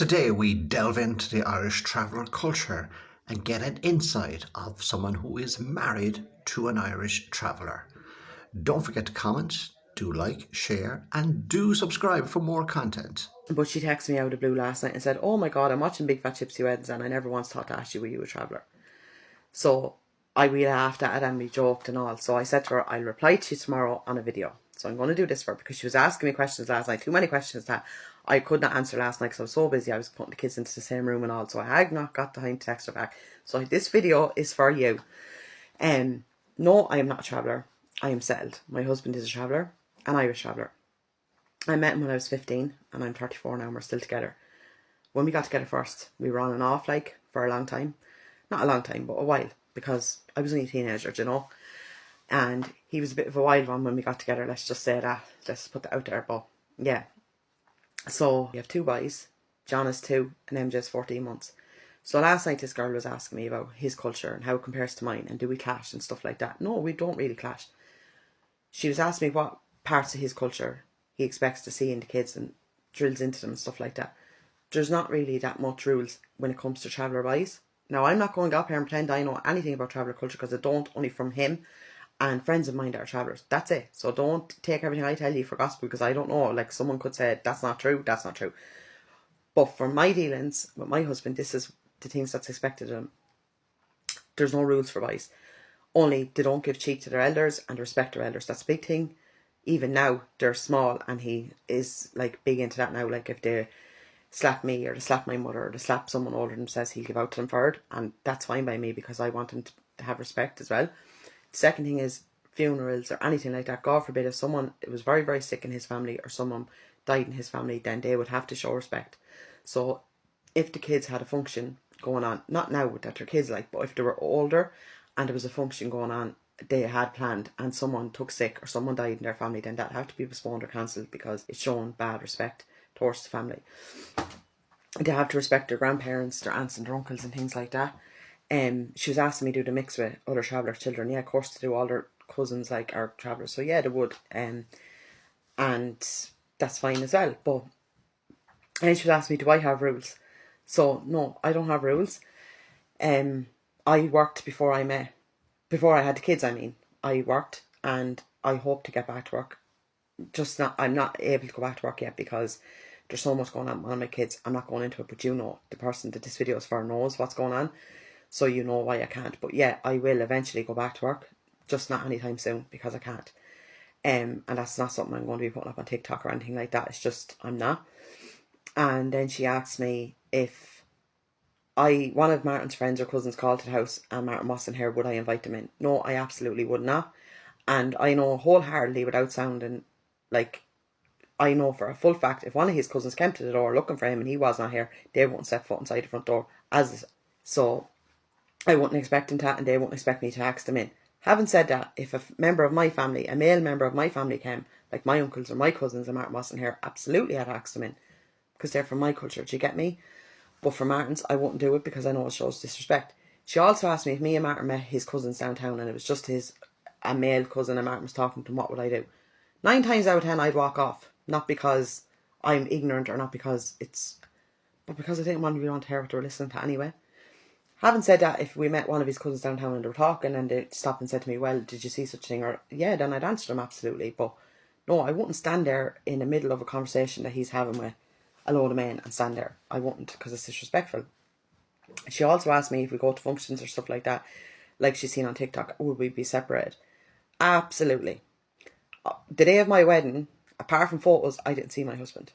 Today we delve into the Irish traveller culture and get an insight of someone who is married to an Irish traveller. Don't forget to comment, do like, share, and do subscribe for more content. But she texted me out of the blue last night and said, "Oh my God, I'm watching Big Fat Gypsy Weddings and I never once thought to ask you, were you a traveller?" So we laughed at it and we joked and all. So I said to her, I'll reply to you tomorrow on a video. So I'm going to do this for her because she was asking me questions last night. Too many questions that I could not answer last night because I was so busy. I was putting the kids into the same room and all. So I had not got the time to text her back. So this video is for you. No, I am not a traveller. I am settled. My husband is a traveller, an Irish traveller. I met him when I was 15 and I'm 34 now and we're still together. When we got together first, we were on and off for a long time. Not a long time, but a while, because I was only a teenager, and he was a bit of a wild one when we got together, let's just say that. Let's put that out there, but yeah. So we have two boys. John is 2 and MJ is 14 months. So last night this girl was asking me about his culture and how it compares to mine and do we clash and stuff like that. No, we don't really clash. She was asking me what parts of his culture he expects to see in the kids and drills into them and stuff like that. There's not really that much rules when it comes to traveller boys. Now, I'm not going to go up here and pretend I know anything about traveller culture because I don't, only from him and friends of mine that are travellers. That's it. So don't take everything I tell you for gospel because I don't know. Like someone could say, that's not true, that's not true. But for my dealings with my husband, this is the things that's expected of him. There's no rules for boys. Only they don't give cheek to their elders and respect their elders. That's a big thing. Even now, they're small and he is like big into that now. Like if they slap me or to slap my mother or to slap someone older than says, he'll give out to them for it, and that's fine by me because I want him to have respect as well. The second thing is funerals or anything like that. God forbid if someone was very very sick in his family or someone died in his family, then they would have to show respect. So if the kids had a function going on, not now that they're kids but if they were older and there was a function going on they had planned and someone took sick or someone died in their family, then that have to be postponed or cancelled because it's showing bad respect towards the family. They have to respect their grandparents, their aunts and their uncles and things like that. She was asking me to do the mix with other travellers' children. Yeah, of course, to do all their cousins are travellers. So yeah, they would. And that's fine as well. But and she was asking me, do I have rules? So no, I don't have rules. I worked before I had the kids. I worked and I hope to get back to work. I'm not able to go back to work yet because there's so much going on with one of my kids. I'm not going into it, but the person that this video is for knows what's going on, so you know why I can't. But yeah, I will eventually go back to work, just not anytime soon because I can't. And that's not something I'm going to be putting up on TikTok or anything like that. It's just I'm not. And then she asked me if one of Martin's friends or cousins called to the house and Martin wasn't here, would I invite them in? No, I absolutely would not. And I know wholeheartedly, without sounding like, I know for a full fact if one of his cousins came to the door looking for him and he was not here, they wouldn't set foot inside the front door. So I wouldn't expect him to, and they wouldn't expect me to ask them in. Having said that, if a member of my family, a male member of my family came, like my uncles or my cousins and Martin wasn't here, absolutely I'd ask them in because they're from my culture. Do you get me? But for Martin's, I wouldn't do it because I know it shows disrespect. She also asked me if me and Martin met his cousins downtown and it was just a male cousin and Martin was talking to him, what would I do? 9 times out of 10 I'd walk off. Not because I'm ignorant or not because but because I didn't want to hear what they were listening to anyway. Having said that, if we met one of his cousins downtown and they were talking and they stopped and said to me, well, did you see such a thing? Or yeah, then I'd answer them absolutely. But no, I wouldn't stand there in the middle of a conversation that he's having with a load of men and stand there. I wouldn't because it's disrespectful. She also asked me if we go to functions or stuff like that, like she's seen on TikTok, would we be separated? Absolutely. The day of my wedding, apart from photos, I didn't see my husband.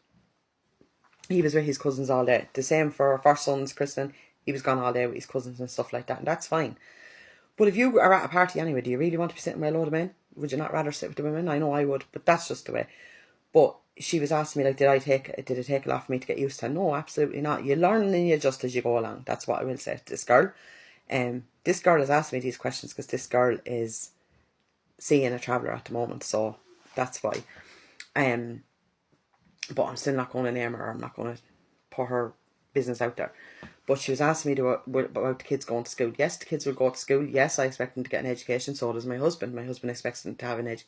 He was with his cousins all day. The same for our first son's christening. He was gone all day with his cousins and stuff like that, and that's fine. But if you are at a party anyway, do you really want to be sitting with a load of men? Would you not rather sit with the women? I know I would, but that's just the way. But she was asking me, did it take a lot for me to get used to? No, absolutely not. You learn and you adjust as you go along. That's what I will say to this girl. This girl has asked me these questions because this girl is seeing a traveller at the moment, so that's why. But I'm still not going to name her. I'm not going to put her business out there. But she was asking me about the kids going to school. Yes, the kids will go to school. Yes, I expect them to get an education. So does my husband. My husband expects them to have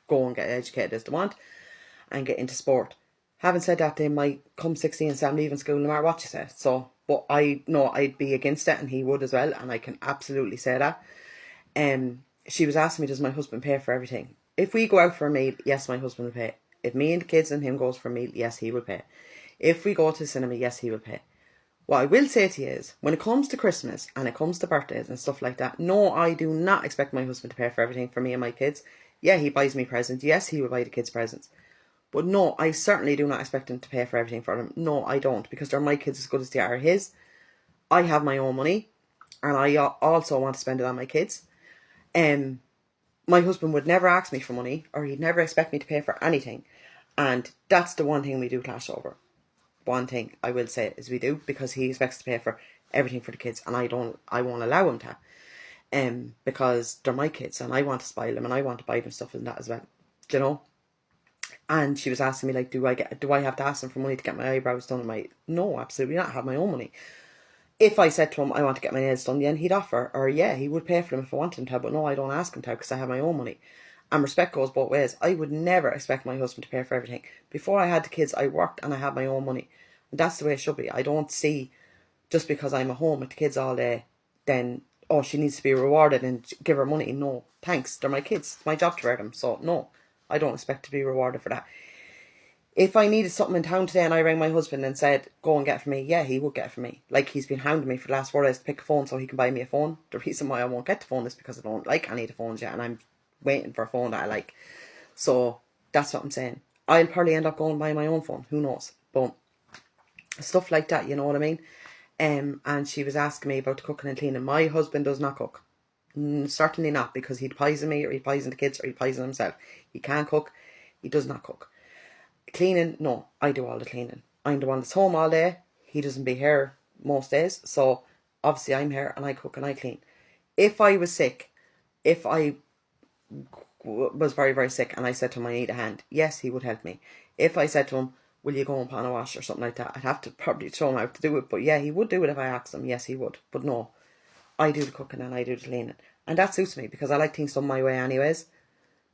go and get educated as they want and get into sport. Having said that, they might come 16 and say I'm leaving school no matter what you say. So, but I know I'd be against it and he would as well, and I can absolutely say that. She was asking me, does my husband pay for everything? If we go out for a meal, yes, my husband will pay. If me and the kids and him goes for a meal, yes, he will pay. If we go to the cinema, yes, he will pay. What I will say to you is, when it comes to Christmas and it comes to birthdays and stuff like that, no, I do not expect my husband to pay for everything for me and my kids. Yeah, he buys me presents. Yes, he will buy the kids presents. But no, I certainly do not expect him to pay for everything for them. No, I don't, because they're my kids as good as they are his. I have my own money, and I also want to spend it on my kids. My husband would never ask me for money, or he'd never expect me to pay for anything. And that's the one thing we do clash over. One thing I will say is we do, because he expects to pay for everything for the kids, and I won't allow him to. Because they're my kids, and I want to spoil them, and I want to buy them stuff and that as well. Do you know? And she was asking me, like, do I have to ask them for money to get my eyebrows done? No, absolutely not. I have my own money. If I said to him I want to get my nails done, then he'd offer, or yeah, he would pay for them if I wanted him to. But no, I don't ask him to, because I have my own money. And respect goes both ways. I would never expect my husband to pay for everything. Before I had the kids, I worked and I had my own money, and that's the way it should be. I don't see, just because I'm at home with the kids all day, then oh, she needs to be rewarded and give her money. No, thanks. They're my kids. It's my job to wear them. So no, I don't expect to be rewarded for that. If I needed something in town today and I rang my husband and said, go and get it for me, yeah, he would get it for me. Like, he's been hounding me for the last 4 days to pick a phone so he can buy me a phone. The reason why I won't get the phone is because I don't like any of the phones yet, and I'm waiting for a phone that I like. So that's what I'm saying. I'll probably end up going and buying my own phone. Who knows? But stuff like that, you know what I mean? And she was asking me about the cooking and cleaning. My husband does not cook. Certainly not, because he'd poison me, or he'd poison the kids, or he'd poison himself. He can't cook. He does not cook. Cleaning, no, I do all the cleaning. I'm the one that's home all day. He doesn't be here most days, so obviously I'm here and I cook and I clean. If I was sick, if I was very, very sick and I said to him I need a hand, yes, he would help me. If I said to him, will you go and pan a wash or something like that, I'd have to probably throw him out to do it. But yeah, he would do it if I asked him. Yes, he would. But no, I do the cooking and I do the cleaning. And that suits me, because I like things done my way anyways.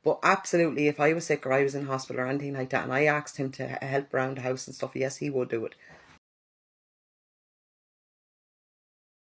But absolutely, if I was sick or I was in hospital or anything like that and I asked him to help around the house and stuff, yes, he would do it.